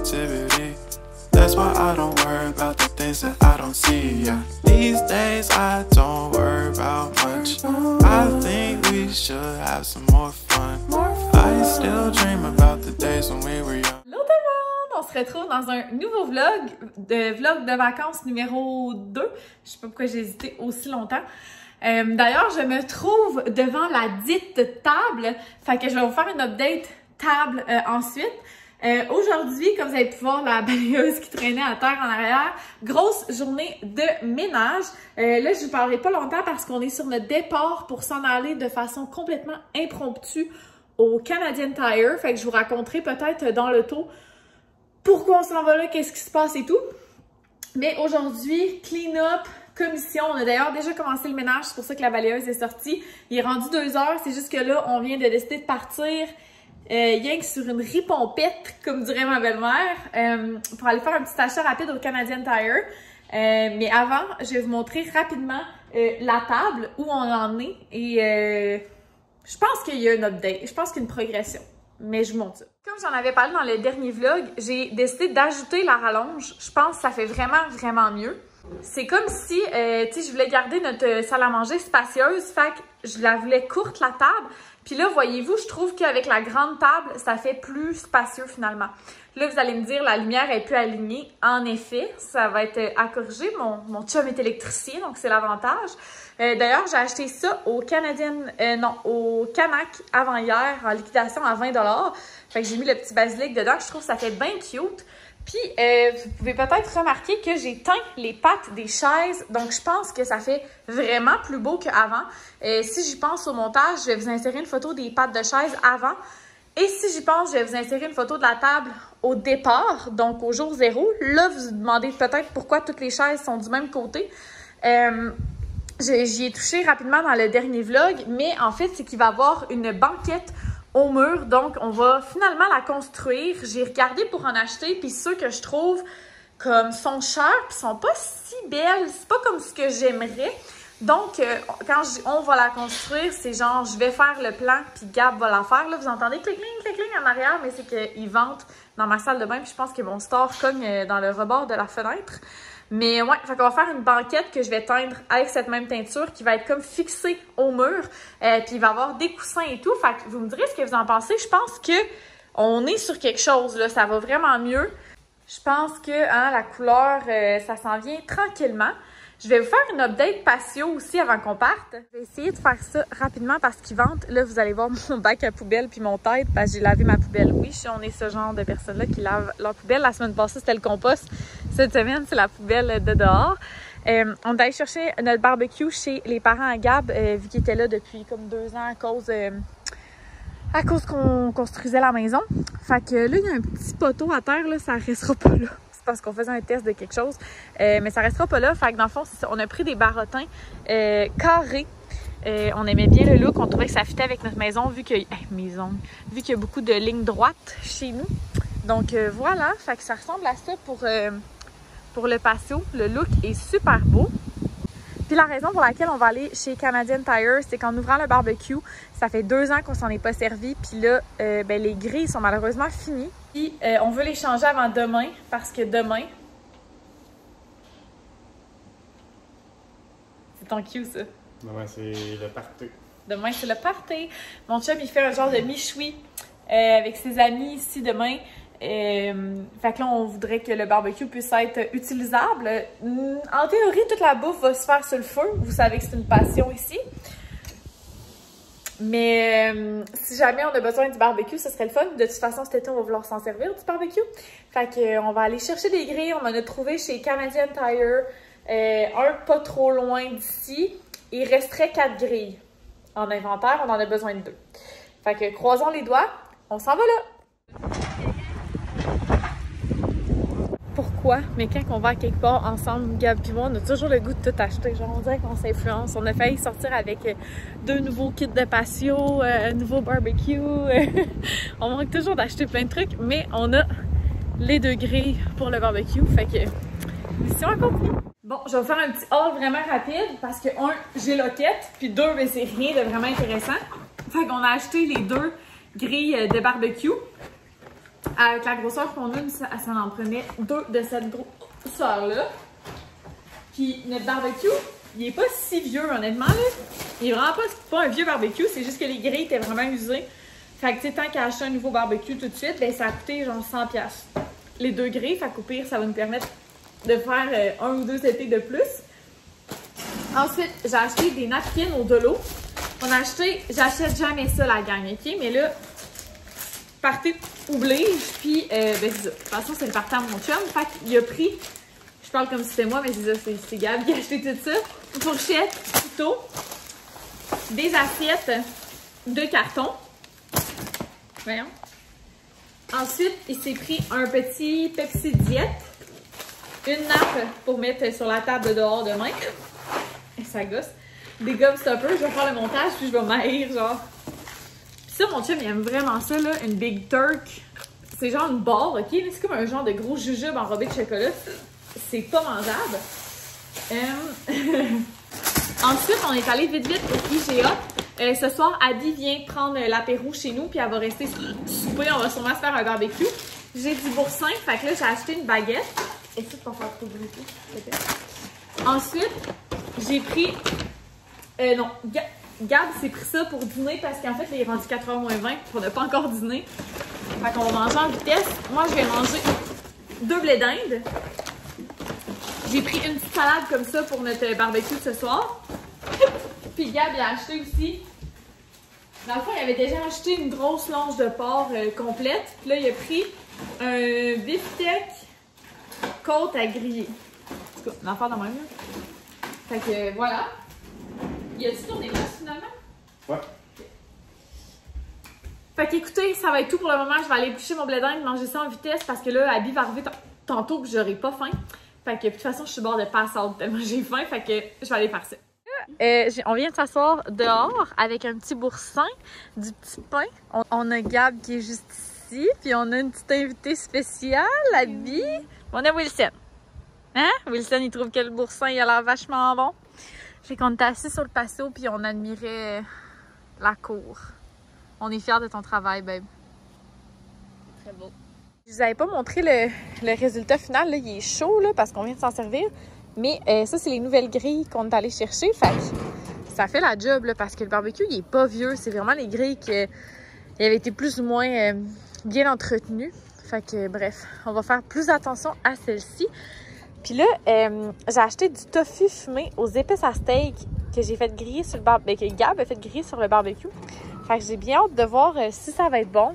negativity. That's why I don't worry about the things that I don't see. Yeah. These days I don't worry about much. I think we should have some more fun. I still dream about the days when we were young. Hello tout le monde! On se retrouve dans un nouveau vlog de vacances numéro 2. Je sais pas pourquoi j'ai hésité aussi longtemps. D'ailleurs, je me trouve devant la dite table. Fait que je vais vous faire une update table ensuite. Aujourd'hui, comme vous avez pu voir la balayeuse qui traînait à terre en arrière, grosse journée de ménage. Là, je ne vous parlerai pas longtemps parce qu'on est sur notre départ pour s'en aller de façon complètement impromptue au Canadian Tire. Fait que je vous raconterai peut-être dans l'auto pourquoi on s'en va là, qu'est-ce qui se passe et tout. Mais aujourd'hui, clean-up, commission. On a d'ailleurs déjà commencé le ménage, c'est pour ça que la balayeuse est sortie. Il est rendu 2 heures, c'est juste que là, on vient de décider de partir rien que sur une ripompette, comme dirait ma belle-mère, pour aller faire un petit achat rapide au Canadian Tire. Mais avant, je vais vous montrer rapidement la table, où on en est. Et je pense qu'il y a une update, je pense qu'il y a une progression. Mais je vous montre ça. Comme j'en avais parlé dans le dernier vlog, j'ai décidé d'ajouter la rallonge. Je pense que ça fait vraiment mieux. C'est comme si, tu sais, je voulais garder notre salle à manger spacieuse, fait que je la voulais courte, la table. Puis là, voyez-vous, je trouve qu'avec la grande table, ça fait plus spacieux finalement. Là, vous allez me dire, la lumière est plus alignée. En effet, ça va être à corriger. Mon chum est électricien, donc c'est l'avantage. D'ailleurs, j'ai acheté ça au au Canac avant-hier, en liquidation à 20 $. Fait que j'ai mis le petit basilic dedans. Je trouve que ça fait bien cute. Puis, vous pouvez peut-être remarquer que j'ai teint les pattes des chaises. Donc, je pense que ça fait vraiment plus beau qu'avant. Si j'y pense au montage, je vais vous insérer une photo des pattes de chaise avant. Et si j'y pense, je vais vous insérer une photo de la table au départ, donc au jour 0. Là, vous vous demandez peut-être pourquoi toutes les chaises sont du même côté. J'y ai touché rapidement dans le dernier vlog, mais en fait, c'est qu'il va y avoir une banquette au mur, donc on va finalement la construire. J'ai regardé pour en acheter, puis ceux que je trouve comme sont chers, puis sont pas si belles, c'est pas comme ce que j'aimerais. Donc, quand on va la construire, c'est genre, je vais faire le plan, puis Gab va la faire. Là, vous entendez clic-cling en arrière, mais c'est qu'il vente dans ma salle de bain, puis je pense que mon store cogne dans le rebord de la fenêtre. Mais ouais, fait qu'on va faire une banquette que je vais teindre avec cette même teinture qui va être comme fixée au mur. Puis il va y avoir des coussins et tout. Fait que vous me direz ce que vous en pensez. Je pense que on est sur quelque chose, là. Ça va vraiment mieux. Je pense que la couleur, ça s'en vient tranquillement. Je vais vous faire une update patio aussi avant qu'on parte. Je vais essayer de faire ça rapidement parce qu'ils vendent. Là, vous allez voir mon bac à poubelle puis mon tête parce que j'ai lavé ma poubelle. Oui, on est ce genre de personnes-là qui lavent leur poubelle. La semaine passée, c'était le compost. Cette semaine, c'est la poubelle de dehors. On est allé chercher notre barbecue chez les parents à Gab, vu qu'ils étaient là depuis comme 2 ans à cause qu'on construisait la maison. Fait que là, il y a un petit poteau à terre, là, ça restera pas là. Parce qu'on faisait un test de quelque chose, mais ça restera pas là. Fait que dans le fond, on a pris des barottins carrés. On aimait bien le look, on trouvait que ça fitait avec notre maison vu qu'il y a beaucoup de lignes droites chez nous. Donc voilà, fait que ça ressemble à ça pour le patio. Le look est super beau. Puis la raison pour laquelle on va aller chez Canadian Tire, c'est qu'en ouvrant le barbecue, ça fait 2 ans qu'on s'en est pas servi. Puis là, les grilles sont malheureusement finies. Puis on veut les changer avant demain, parce que demain... C'est ton cue, ça. Demain, c'est le party. Demain, c'est le party. Mon chum, il fait un genre de michoui avec ses amis ici demain. Fait que là, on voudrait que le barbecue puisse être utilisable. En théorie, toute la bouffe va se faire sur le feu. Vous savez que c'est une passion ici. Mais si jamais on a besoin du barbecue, ce serait le fun. De toute façon, cet été, on va vouloir s'en servir du barbecue. Fait que on va aller chercher des grilles. On en a trouvé chez Canadian Tire. Un pas trop loin d'ici. Il resterait 4 grilles en inventaire. On en a besoin de 2. Fait que croisons les doigts. On s'en va là. Pourquoi? Mais quand on va à quelque part ensemble, Gab et moi, on a toujours le goût de tout acheter. Genre, on dirait qu'on s'influence. On a failli sortir avec 2 nouveaux kits de patio, un nouveau barbecue. On manque toujours d'acheter plein de trucs, mais on a les 2 grilles pour le barbecue. Fait que, mission accomplie. Bon, je vais vous faire un petit haul vraiment rapide parce que, 1, j'ai loquette, puis 2, ben, c'est rien de vraiment intéressant. Fait qu'on a acheté les 2 grilles de barbecue. avec la grosseur qu'on a, ça en prenait 2 de cette grosseur-là. Puis notre barbecue, il est pas si vieux, honnêtement, là. Il est vraiment pas un vieux barbecue, c'est juste que les grilles étaient vraiment usées. Fait que, tu sais, tant qu'à acheter un nouveau barbecue tout de suite, ben ça a coûté genre 100$. Les 2 grilles, fait qu'au pire, ça va nous permettre de faire 1 ou 2 étés de plus. Ensuite, j'ai acheté des napkins au Dolo. J'achète jamais ça, la gang, ok? Mais là, party oblige, puis ben c'est ça. De toute façon, c'est le party à mon chum. Fait qu'il a pris, je parle comme si c'était moi, mais c'est ça, c'est Gab qui a acheté tout ça. Une fourchette, couteau, des assiettes de carton. Voyons. Ensuite, il s'est pris un petit Pepsi Diète, une nappe pour mettre sur la table de dehors demain. Et ça gosse. Des gobstoppers, je vais faire le montage puis je vais m'haïr, genre. Pis ça, mon chum, il aime vraiment ça, là, une Big Turk. C'est genre une barre, ok? C'est comme un genre de gros jujube enrobé de chocolat. C'est pas mangeable. Ensuite, on est allé vite au IGA. Ce soir, Abby vient prendre l'apéro chez nous, puis elle va rester souper. On va sûrement se faire un barbecue. J'ai du boursin, fait que là, j'ai acheté une baguette. Et ça, pour faire trop de bruit, peut-être. Ensuite, j'ai pris... non, Gab s'est pris ça pour dîner parce qu'en fait, il est rendu 4h moins 20 pour ne pas encore dîner. Fait qu'on va manger en vitesse. Moi, je vais manger 2 blés d'Inde. J'ai pris une petite salade comme ça pour notre barbecue de ce soir. Puis Gab, il a acheté aussi... Dans le fond, il avait déjà acheté une grosse longe de porc complète. Puis là, il a pris un beefsteak côte à griller. En tout cas, une affaire de même. Fait que voilà. Y a-tu tourné là finalement? Ouais. Okay. Fait qu'écoutez, ça va être tout pour le moment. Je vais aller éplucher mon blé d'Inde, manger ça en vitesse parce que là, Abby va arriver tantôt que j'aurai pas faim. Fait que de toute façon, je suis bord de pass-out tellement j'ai faim. Fait que je vais aller faire ça. On vient de s'asseoir dehors avec un petit boursin, du petit pain. On a Gab qui est juste ici. Puis on a une petite invitée spéciale, Abby. On a Wilson. Hein? Wilson, il trouve que le boursin, il a l'air vachement bon. Fait qu'on était assis sur le patio puis on admirait la cour. On est fiers de ton travail, babe. Très beau. Je vous avais pas montré le résultat final. Là. Il est chaud là, parce qu'on vient de s'en servir. Mais ça, c'est les nouvelles grilles qu'on est allé chercher. Fait que ça fait la job là, parce que le barbecue, il est pas vieux. C'est vraiment les grilles qui avaient été plus ou moins bien entretenues. Fait que bref, on va faire plus attention à celle-ci. Puis là, j'ai acheté du tofu fumé aux épices à steak que j'ai fait griller sur le barbecue, que Gab a fait griller sur le barbecue. Fait que j'ai bien hâte de voir si ça va être bon.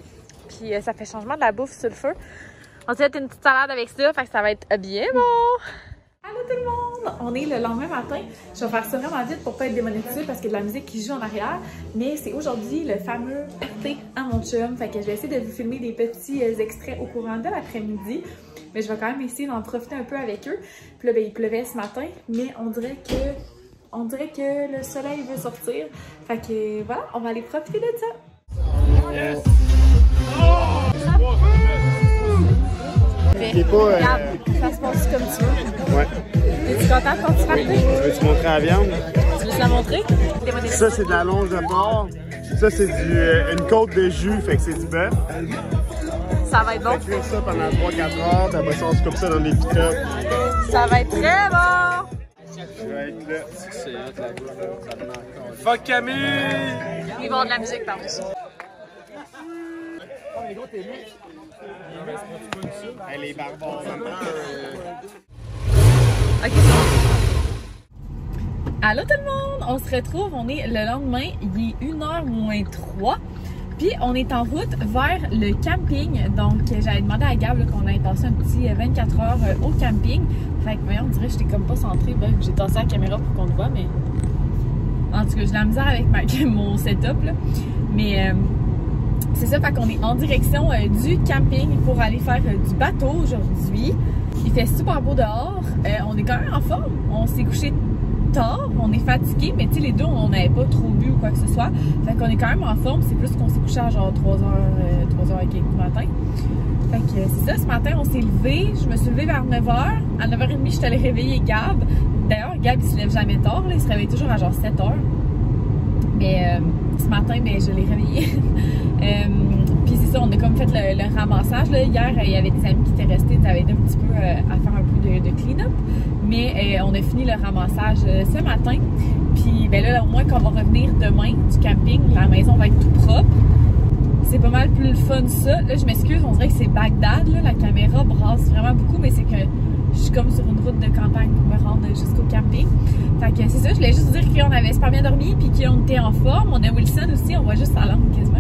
Puis ça fait changement de la bouffe sur le feu. On s'est fait une petite salade avec ça, fait que ça va être bien bon! Allô tout le monde! On est le lendemain matin. Je vais faire ça vraiment vite pour pas être démonétisée parce qu'il y a de la musique qui joue en arrière. Mais c'est aujourd'hui le fameux thé à mon chum. Fait que je vais essayer de vous filmer des petits extraits au courant de l'après-midi. Mais je vais quand même essayer d'en profiter un peu avec eux. Puis là, ben, il pleuvait ce matin, mais on dirait que le soleil veut sortir. Fait que voilà, on va aller profiter de ça. Yes! Regarde, ça se passe comme tu veux. Ouais. Es-tu content quand tu partais? Veux-tu montrer la viande? Tu veux te la montrer? Ça, c'est de la longe de porc. Ça, c'est une côte de jus, fait que c'est du bœuf. Ça va être bon. On va cuire ça pendant 3-4 heures, puis après ça, on se coupe ça dans des pick-up. Ça va être très bon! Je vais être là. Fuck Camille! Il va y avoir de la musique par-dessus. Elle est barbare, ça me prend Ok, c'est bon. Allô tout le monde! On se retrouve, on est le lendemain, il est 1h moins 3. Puis on est en route vers le camping. Donc j'avais demandé à Gab qu'on allait passer un petit 24 heures au camping. Fait que voyons, on dirait que j'étais comme pas centrée. Bref, j'ai tassé la caméra pour qu'on le voit, mais en tout cas, j'ai la misère avec mon setup là. Mais c'est ça, fait qu'on est en direction du camping pour aller faire du bateau aujourd'hui. Il fait super beau dehors. On est quand même en forme. On s'est couché tard, on est fatigué, mais tu sais, les deux, on n'avait pas trop bu ou quoi que ce soit. Fait qu'on est quand même en forme. C'est plus qu'on s'est couché à genre 3h du matin. Fait que c'est ça, ce matin, on s'est levé. Je me suis levée vers 9h. À 9h30, je suis allée réveiller Gab. D'ailleurs, Gab, il se lève jamais tard. Là. Il se réveille toujours à genre 7h. Mais ce matin, ben, je l'ai réveillé. Puis c'est ça, on a comme fait le ramassage. Là. Hier, il y avait des amis qui étaient restés, ça avait été un petit peu à faire un peu de clean-up. Mais on a fini le ramassage ce matin. Puis ben là, au moins qu'on va revenir demain du camping, la maison va être tout propre. C'est pas mal plus le fun ça. Là, je m'excuse, on dirait que c'est Bagdad. Là. La caméra brasse vraiment beaucoup, mais c'est que je suis comme sur une route de campagne pour me rendre jusqu'au camping. Fait que c'est ça, je voulais juste dire qu'on avait super bien dormi puis qu'on était en forme. On a Wilson aussi, on voit juste sa langue quasiment.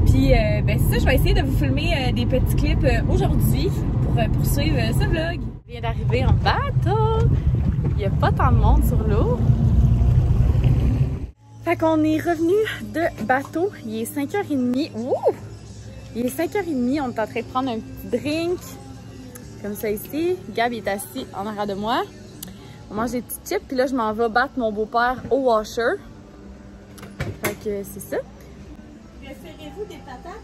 Puis ben c'est ça, je vais essayer de vous filmer des petits clips aujourd'hui pour poursuivre ce vlog. Je viens d'arriver en bateau. Il n'y a pas tant de monde sur l'eau. Fait qu'on est revenu de bateau. Il est 5h30. Ouh! Il est 5h30. On est en train de prendre un petit drink. Comme ça ici. Gab est assis en arrière de moi. On mange des petits chips. Puis là, je m'en vais battre mon beau-père au washer. Fait que c'est ça. Préférez-vous des patates?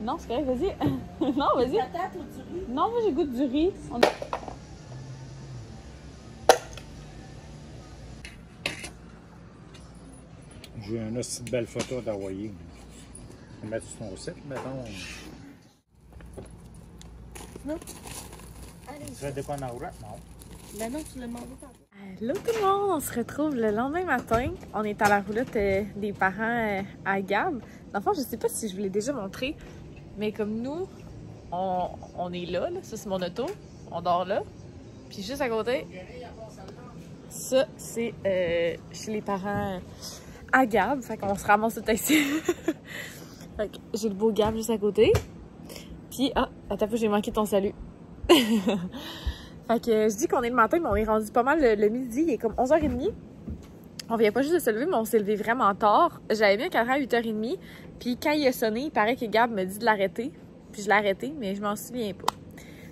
Non, c'est correct, vas-y. Non, vas-y. Des patates ou du riz? Non, moi j'ai goût du riz. J'ai une aussi belle photo d'Hawaii. On va mettre sur ton site, mettons. Non. Tu fais de quoi en Aura? Non. Ben non, tu l'as mangé tantôt. Allô tout le monde, on se retrouve le lendemain matin. On est à la roulotte des parents à Gab. Dans le fond, je sais pas si je vous l'ai déjà montré, mais comme nous, on est là. Ça c'est mon auto. On dort là. Puis juste à côté, ça c'est chez les parents à Gab. Fait qu'on se ramasse tout ici. Fait que j'ai le beau Gab juste à côté. Puis, ah, attends, j'ai manqué ton salut. Fait que je dis qu'on est le matin, mais on est rendu pas mal le midi. Il est comme 11h30. On vient pas juste de se lever, mais on s'est levé vraiment tard. J'avais mis un cadran à 8h30. Puis quand il a sonné, il paraît que Gab me dit de l'arrêter. Puis je l'ai arrêté, mais je m'en souviens pas.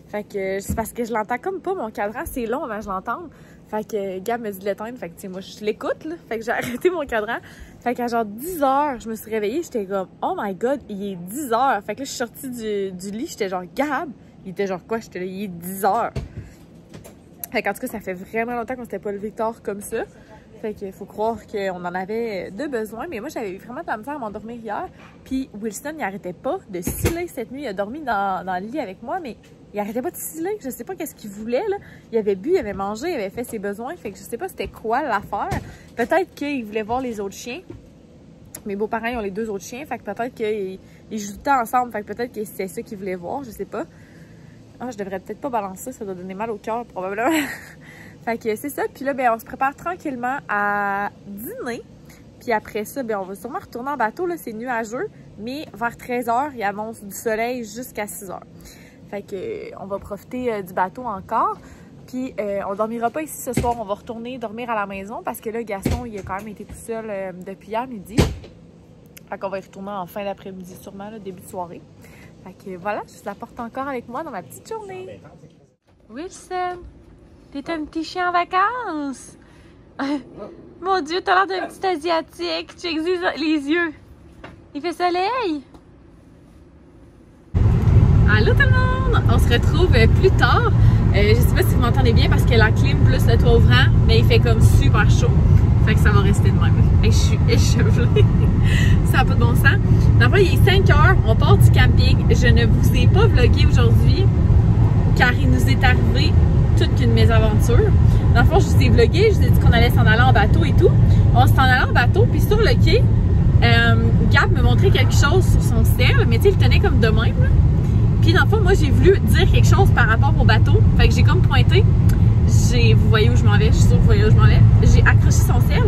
Fait que c'est parce que je l'entends comme pas, mon cadran. C'est long avant que je l'entende. Fait que Gab me dit de l'éteindre. Fait que tu sais, moi, je l'écoute, là. Fait que j'ai arrêté mon cadran. Fait qu'à genre 10h, je me suis réveillée. J'étais comme, oh my god, il est 10h. Fait que là, je suis sortie du lit. J'étais genre, Gab. Il était genre quoi? J'étais là, il est 10h. Fait qu'en tout cas, ça fait vraiment longtemps qu'on s'était pas levé tard comme ça. Fait qu'il faut croire qu'on en avait de besoin. Mais moi, j'avais eu vraiment de la misère à m'endormir hier. Puis Wilson, il arrêtait pas de sciller cette nuit. Il a dormi dans le lit avec moi, mais il arrêtait pas de sciller. Je sais pas qu'est-ce qu'il voulait, là. Il avait bu, il avait mangé, il avait fait ses besoins. Fait que je sais pas c'était quoi l'affaire. Peut-être qu'il voulait voir les autres chiens. Mes beaux-parents, ils ont les 2 autres chiens. Fait que peut-être qu'ils jouent tout le temps ensemble. Fait que peut-être que c'est ça qu'ils voulaient voir. Je sais pas. Ah, je devrais peut-être pas balancer, ça doit donner mal au cœur probablement. Fait que c'est ça. Puis là, ben, on se prépare tranquillement à dîner. Puis après ça, ben, on va sûrement retourner en bateau. Là, c'est nuageux. Mais vers 13h, il annonce du soleil jusqu'à 6h. Fait que on va profiter du bateau encore. Puis on dormira pas ici ce soir. On va retourner dormir à la maison parce que là, Gaston, il a quand même été tout seul depuis hier midi. Fait qu'on va y retourner en fin d'après-midi sûrement, là, début de soirée. Fait que voilà, je vous apporte encore avec moi dans ma petite journée. Wilson, t'es un petit chien en vacances. Mon Dieu, t'as l'air d'un petit asiatique. Tu exuses les yeux. Il fait soleil. Allô tout le monde! On se retrouve plus tard. Je sais pas si vous m'entendez bien parce que la clim plus le toit ouvrant, mais il fait comme super chaud. Fait que ça va rester de même. Et je suis échevelée. Ça n'a pas de bon sens. D'abord, il est 5h, on part du camping. Je ne vous ai pas vlogué aujourd'hui car il nous est arrivé toute une mésaventure. Dans le fond, je vous ai vlogué, je vous ai dit qu'on allait s'en aller en bateau et tout. On s'en allait en bateau, puis sur le quai, Gab me montrait quelque chose sur son cell, mais tu sais, il le tenait comme de même. Là. Puis dans le fond, moi, j'ai voulu dire quelque chose par rapport au bateau. Fait que j'ai comme pointé. Vous voyez où je m'en vais, je suis sûre que vous voyez où je m'en vais. J'ai accroché son ciel.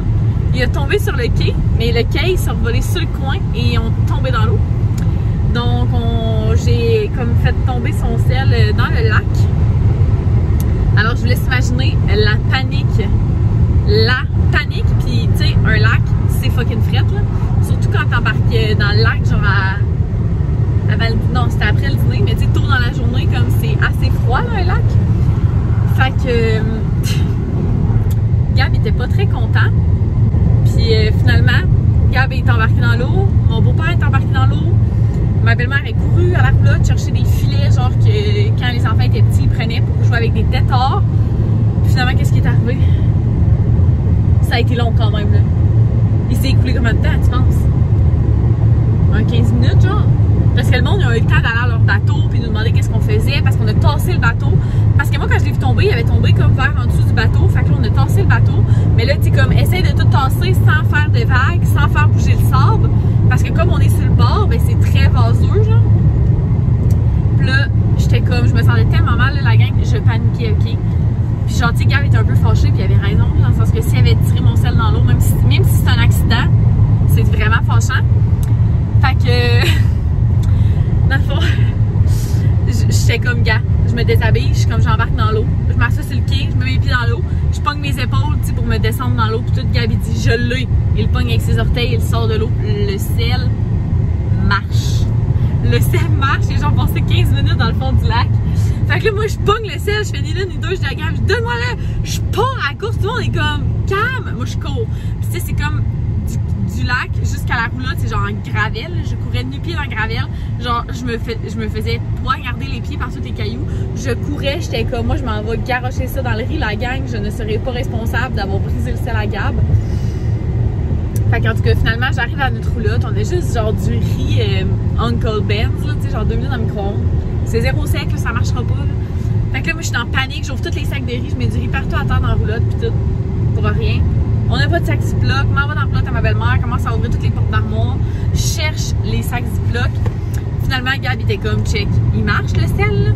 Il a tombé sur le quai, mais le quai s'est revolé sur le coin et ils ont tombé dans l'eau. Donc, j'ai comme fait tomber son ciel dans le lac. Alors, je vous laisse imaginer la panique. La panique, puis tu sais, un lac, c'est fucking fret, là. Surtout quand t'embarques dans le lac, genre non, c'était après le dîner, mais tu sais, tôt dans la journée, comme c'est assez froid, là, un lac. Fait que Gab était pas très content. Puis finalement, Gab est embarqué dans l'eau. Mon beau-père est embarqué dans l'eau. Ma belle-mère est courue à la roulotte chercher des filets, genre que quand les enfants étaient petits, ils prenaient pour jouer avec des têtards. Puis finalement, qu'est-ce qui est arrivé? Ça a été long quand même, là. Il s'est écoulé combien de temps, tu penses? Un 15 minutes, genre? Parce que le monde, ils ont eu le temps d'aller à leur bateau puis nous demander qu'est-ce qu'on faisait parce qu'on a tassé le bateau. Parce que moi, quand je l'ai vu tomber, il avait tombé comme vers en dessous du bateau. Fait que là, on a tassé le bateau. Mais là, tu sais, comme, essaye de tout tasser sans faire de vagues, sans faire bouger le sable. Parce que comme on est sur le bord, ben c'est très vaseux, genre. Puis là, j'étais comme, je me sentais tellement mal, là, la gang, je paniquais, ok? Puis genre, tu sais, Gab était un peu fâché, puis il avait raison, dans le sens que s'il avait tiré mon sel dans l'eau, même si c'est un accident, c'est vraiment fâchant. Fait que, dans le fond, j'étais comme, gars, je me déshabille, je suis comme, j'embarque dans l'eau, je m'assois sur le quai, je me mets les pieds dans l'eau, je pogne mes épaules, tu sais, pour me descendre dans l'eau, puis tout, Gab, il dit, je l'ai. Il pogne avec ses orteils, il sort de l'eau, le sel marche. Le sel marche, j'ai genre passé 15 minutes dans le fond du lac. Fait que là, moi, je pogne le sel, je fais ni l'une ni deux, je dis à Gab, donne-moi-le, je pars à la course, tout le monde est comme, calme, moi je cours. Puis tu sais, c'est comme du lac jusqu'à la roulotte, c'est genre en gravel, je courais nu-pied dans le gravel, genre je me faisais poignarder les pieds par tous les cailloux, je courais, j'étais comme, moi je m'en vais garrocher ça dans le riz, la gang, je ne serais pas responsable d'avoir brisé le sel à Gab. Fait qu'en tout cas, finalement, j'arrive à notre roulotte, on a juste genre du riz Uncle Ben's, là, tu sais, genre 2 minutes dans le micro-ondes. C'est zéro sec, là, ça marchera pas, là. Fait que là, moi, je suis en panique, j'ouvre tous les sacs de riz, je mets du riz partout à terre dans la roulotte, pis tout, pour rien. On n'a pas de sac Ziploc, m'en va dans la roulotte à ma belle-mère, commence à ouvrir toutes les portes d'armoire, je cherche les sacs Ziploc. Finalement, Gab, il était comme, check, il marche le sel, là.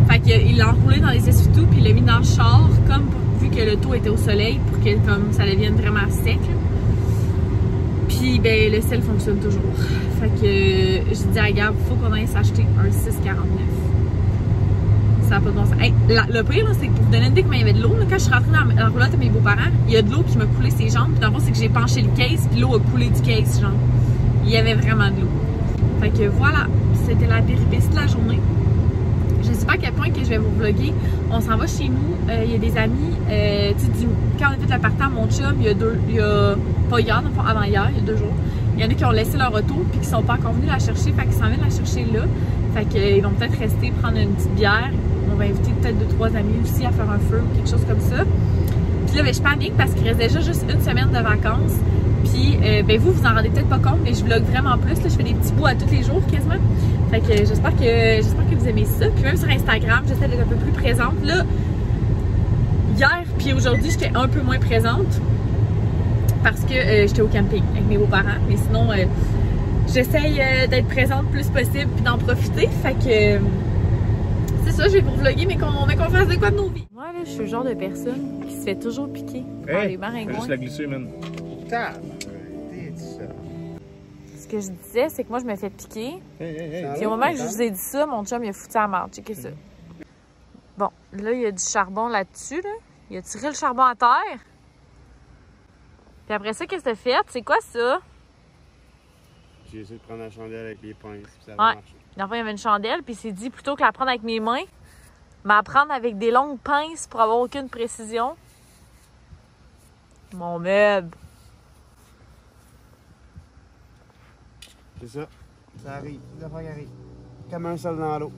Fait qu'il l'a enroulé dans les essuie-tout, puis il l'a mis dans le char, comme vu que le taux était au soleil, pour que comme ça devienne vraiment sec, là. Puis ben le sel fonctionne toujours. Fait que je dis à Gab, faut qu'on aille s'acheter un 6,49. Ça n'a pas de bon sens. Hey, le pire, c'est que pour vous donner une idée comment il y avait de l'eau, quand je suis rentrée dans la roulotte de mes beaux-parents, il y a de l'eau qui m'a coulé ses jambes. Puis dans le fond, c'est que j'ai penché le case, puis l'eau a coulé du case, genre. Il y avait vraiment de l'eau. Fait que voilà, c'était la péripétie de la journée. Je sais pas à quel point que je vais vous vlogger. On s'en va chez nous. Il y a des amis. Quand on a fait le partant, mon chum, pas hier, avant hier, il y a 2 jours. Il y en a qui ont laissé leur auto puis qui sont pas encore venus la chercher. Fait qu'ils s'en viennent la chercher là. Fait qu'ils vont peut-être rester prendre une petite bière. On va inviter peut-être 2-3 amis aussi à faire un feu ou quelque chose comme ça. Puis là, ben, je panique parce qu'il reste déjà juste une semaine de vacances. Puis ben vous en rendez peut-être pas compte, mais je vlog vraiment plus. Là, je fais des petits bouts à tous les jours quasiment. Fait que j'espère que vous aimez ça. Puis même sur Instagram, j'essaie d'être un peu plus présente. Là, hier puis aujourd'hui, j'étais un peu moins présente parce que j'étais au camping avec mes beaux-parents. Mais sinon, j'essaye d'être présente le plus possible puis d'en profiter. Fait que c'est ça, je vais vous vlogger, mais qu'on fasse de quoi de nos vies. Moi, là, je suis le genre de personne qui se fait toujours piquer par les maringouins. Juste la glisser, man. Ce que je disais, c'est que moi, je me fais piquer. Puis au moment que je vous ai dit ça, mon chum, il a foutu à la marde. Checkez ça. Bon, là, il y a du charbon là-dessus, là. Il a tiré le charbon à terre. Puis après ça, qu'est-ce que t'as fait? C'est quoi ça? J'ai essayé de prendre la chandelle avec les pinces, puis ça a Ouais. marché. Enfin, il y avait une chandelle, puis il s'est dit, plutôt que la prendre avec mes mains, mais à prendre avec des longues pinces pour avoir aucune précision. Mon meuble. C'est ça. Ça arrive. Les affaires qui arrivent. Comme un seul dans l'eau.